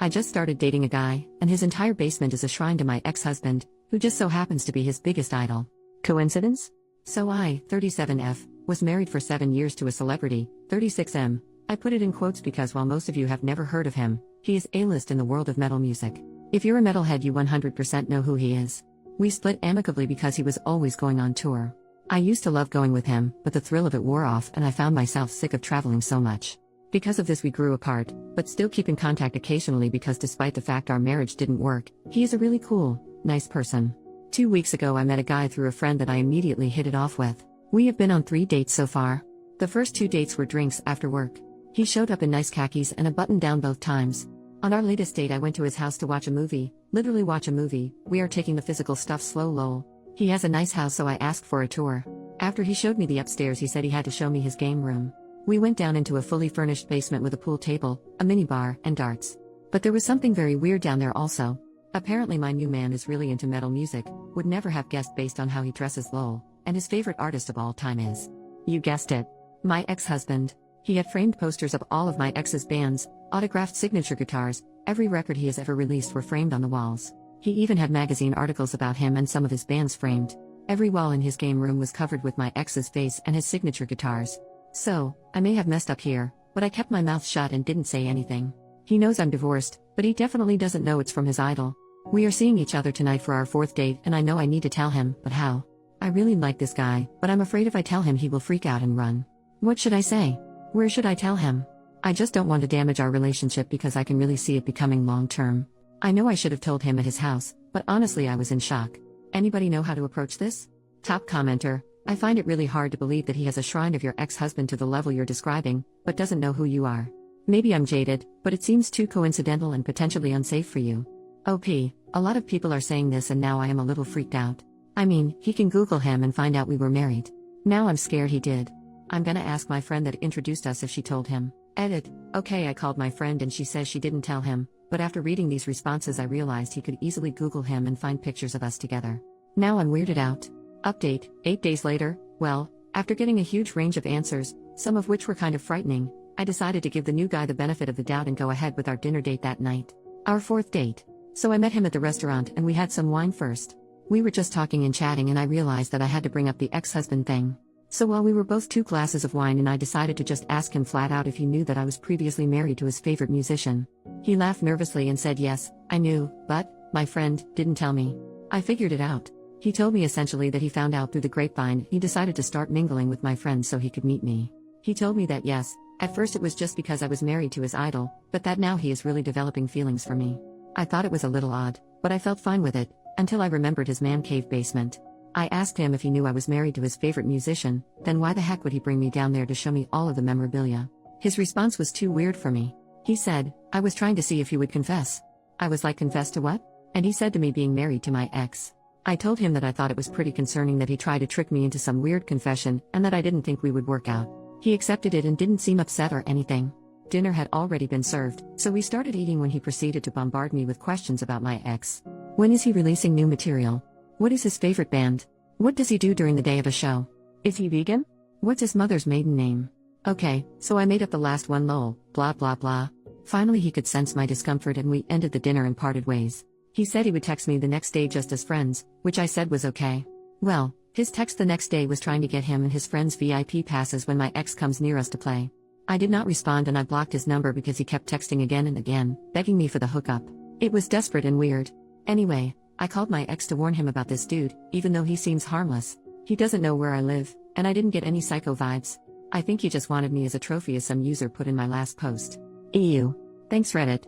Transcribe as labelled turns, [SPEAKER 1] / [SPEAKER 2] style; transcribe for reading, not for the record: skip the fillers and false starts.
[SPEAKER 1] I just started dating a guy, and his entire basement is a shrine to my ex-husband, who just so happens to be his biggest idol. Coincidence? So I, 37F, was married for 7 years to a celebrity, 36M. I put it in quotes because while most of you have never heard of him, he is A-list in the world of metal music. If you're a metalhead, you 100% know who he is. We split amicably because he was always going on tour. I used to love going with him, but the thrill of it wore off and I found myself sick of traveling so much. Because of this we grew apart, but still keep in contact occasionally because despite the fact our marriage didn't work, he is a really cool, nice person. 2 weeks ago I met a guy through a friend that I immediately hit it off with. We have been on 3 dates so far. The first 2 dates were drinks after work. He showed up in nice khakis and a button-down both times. On our latest date I went to his house to watch a movie, literally watch a movie. We are taking the physical stuff slow lol. He has a nice house so I asked for a tour. After he showed me the upstairs he said he had to show me his game room. We went down into a fully furnished basement with a pool table, a minibar, and darts. But there was something very weird down there also. Apparently my new man is really into metal music, would never have guessed based on how he dresses lol, and his favorite artist of all time is, you guessed it, my ex-husband. He had framed posters of all of my ex's bands, autographed signature guitars, every record he has ever released were framed on the walls. He even had magazine articles about him and some of his bands framed. Every wall in his game room was covered with my ex's face and his signature guitars. So, I may have messed up here, but I kept my mouth shut and didn't say anything. He knows I'm divorced, but he definitely doesn't know it's from his idol. We are seeing each other tonight for our 4th date and I know I need to tell him, but how? I really like this guy, but I'm afraid if I tell him he will freak out and run. What should I say? Where should I tell him? I just don't want to damage our relationship because I can really see it becoming long-term. I know I should have told him at his house, but honestly I was in shock. Anybody know how to approach this? Top commenter, I find it really hard to believe that he has a shrine of your ex-husband to the level you're describing, but doesn't know who you are. Maybe I'm jaded, but it seems too coincidental and potentially unsafe for you. OP, a lot of people are saying this and now I am a little freaked out. I mean, he can Google him and find out we were married. Now I'm scared he did. I'm gonna ask my friend that introduced us if she told him. Edit. Okay, I called my friend and she says she didn't tell him, but after reading these responses I realized he could easily Google him and find pictures of us together. Now I'm weirded out. Update, 8 days later. Well, after getting a huge range of answers, some of which were kind of frightening, I decided to give the new guy the benefit of the doubt and go ahead with our dinner date that night. Our 4th date. So I met him at the restaurant and we had some wine first. We were just talking and chatting and I realized that I had to bring up the ex-husband thing. So while we were both 2 glasses of wine and I decided to just ask him flat out if he knew that I was previously married to his favorite musician. He laughed nervously and said yes, I knew, but, my friend, didn't tell me. I figured it out. He told me essentially that he found out through the grapevine he decided to start mingling with my friends so he could meet me. He told me that yes, at first it was just because I was married to his idol, but that now he is really developing feelings for me. I thought it was a little odd, but I felt fine with it, until I remembered his man cave basement. I asked him if he knew I was married to his favorite musician, then why the heck would he bring me down there to show me all of the memorabilia? His response was too weird for me. He said, I was trying to see if you would confess. I was like, confess to what? And he said to me being married to my ex. I told him that I thought it was pretty concerning that he tried to trick me into some weird confession and that I didn't think we would work out. He accepted it and didn't seem upset or anything. Dinner had already been served, so we started eating when he proceeded to bombard me with questions about my ex. When is he releasing new material? What is his favorite band? What does he do during the day of a show? Is he vegan? What's his mother's maiden name? Okay, so I made up the last one lol, blah blah blah. Finally he could sense my discomfort and we ended the dinner and parted ways. He said he would text me the next day just as friends, which I said was okay. Well, his text the next day was trying to get him and his friends VIP passes when my ex comes near us to play. I did not respond and I blocked his number because he kept texting again and again, begging me for the hookup. It was desperate and weird. Anyway, I called my ex to warn him about this dude, even though he seems harmless. He doesn't know where I live, and I didn't get any psycho vibes. I think he just wanted me as a trophy as some user put in my last post. EU. Thanks Reddit.